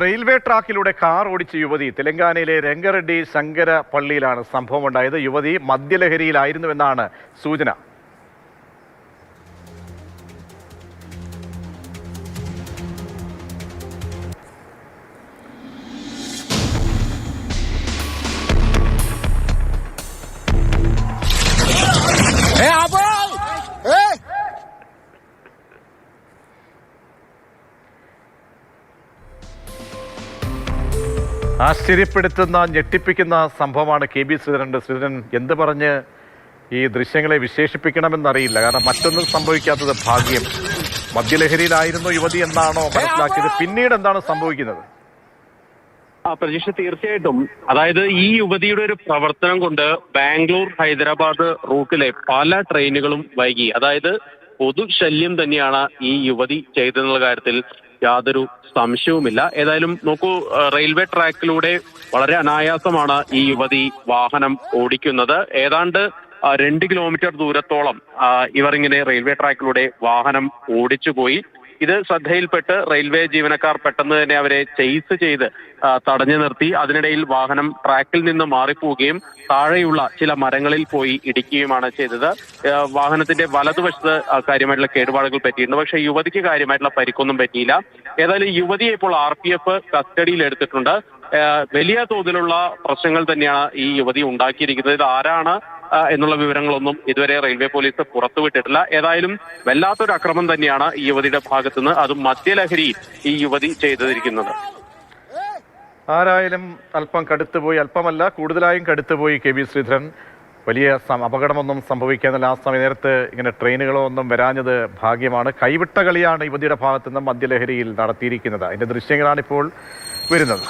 Railway ട്രാക്കിലൂടെ car ഓടിച്ച യുവതി തെലങ്കാനയിലെ രംഗറെഡ്ഡി ശങ്കര പള്ളിയിലാണ് സംഭവം ഉണ്ടായത്. യുവതി മദ്യലഹരിയിലായിരുന്നുവെന്നാണ് സൂചന. ആശ്ചര്യപ്പെടുത്തുന്ന ഞെട്ടിപ്പിക്കുന്ന സംഭവമാണ് KB ശ്രീധരൻ എന്ത് പറഞ്ഞ് ഈ ദൃശ്യങ്ങളെ വിശേഷിപ്പിക്കണമെന്നറിയില്ല. കാരണം മറ്റൊന്നും സംഭവിക്കാത്തത് ഭാഗ്യം. മദ്യലഹരിയിലായിരുന്നു യുവതി എന്നാണോ മനസ്സിലാക്കിയത്? പിന്നീട് എന്താണ് സംഭവിക്കുന്നത്? പ്രതീക്ഷ തീർച്ചയായിട്ടും, അതായത് ഈ യുവതിയുടെ ഒരു പ്രവർത്തനം കൊണ്ട് ബാംഗ്ലൂർ ഹൈദരാബാദ് റൂട്ടിലെ പല ട്രെയിനുകളും വൈകി. അതായത് പൊതുശല്യം തന്നെയാണ് ഈ യുവതി ചെയ്തെന്നുള്ള കാര്യത്തിൽ യാതൊരു സംശയവുമില്ല. ഏതായാലും നോക്കൂ, റെയിൽവേ ട്രാക്കിലൂടെ വളരെ അനായാസമാണ് ഈ യുവതി വാഹനം ഓടിക്കുന്നത്. ഏതാണ്ട് 2 കിലോമീറ്റർ ദൂരത്തോളം ഇവർ ഇങ്ങനെ റെയിൽവേ ട്രാക്കിലൂടെ വാഹനം ഓടിച്ചു പോയി. ഇത് ശ്രദ്ധയിൽപ്പെട്ട് റെയിൽവേ ജീവനക്കാർ പെട്ടെന്ന് തന്നെ അവരെ ചേസ് ചെയ്ത് തടഞ്ഞു നിർത്തി. അതിനിടയിൽ വാഹനം ട്രാക്കിൽ നിന്ന് മാറിപ്പോവുകയും താഴെയുള്ള ചില മരങ്ങളിൽ പോയി ഇടിക്കുകയുമാണ് ചെയ്തത്. വാഹനത്തിന്റെ വലതുവശത്ത് കാര്യമായിട്ടുള്ള കേടുപാടുകൾ പറ്റിയിട്ടുണ്ട്. പക്ഷേ യുവതിക്ക് കാര്യമായിട്ടുള്ള പരിക്കൊന്നും പറ്റിയില്ല. ഏതായാലും യുവതിയെ ഇപ്പോൾ RPF കസ്റ്റഡിയിൽ എടുത്തിട്ടുണ്ട്. വലിയ തോതിലുള്ള പ്രശ്നങ്ങൾ തന്നെയാണ് ഈ യുവതി ഉണ്ടാക്കിയിരിക്കുന്നത്. ഇത് ആരാണ് എന്നുള്ള വിവരങ്ങളൊന്നും ഇതുവരെ റെയിൽവേ പോലീസ് പുറത്തുവിട്ടിട്ടില്ല. ഏതായാലും വല്ലാത്തൊരു അക്രമം തന്നെയാണ് ഈ യുവതിയുടെ ഭാഗത്തുനിന്ന്, അതും മദ്യലഹരി ഈ യുവതി ചെയ്തിരിക്കുന്നത്. ആരായാലും അല്പം കടുത്തുപോയി, അല്പമല്ല കൂടുതലായും കടുത്തുപോയി KB ശ്രീധരൻ. വലിയ അപകടമൊന്നും സംഭവിക്കാനില്ല. ആ സമയം നേരത്ത് ഇങ്ങനെ ട്രെയിനുകളോ ഒന്നും വരാഞ്ഞത് ഭാഗ്യമാണ്. കൈവിട്ട കളിയാണ് യുവതിയുടെ ഭാഗത്തുനിന്ന് മദ്യലഹരിയിൽ നടത്തിയിരിക്കുന്നത്. അതിന്റെ ദൃശ്യങ്ങളാണ് ഇപ്പോൾ വരുന്നത്.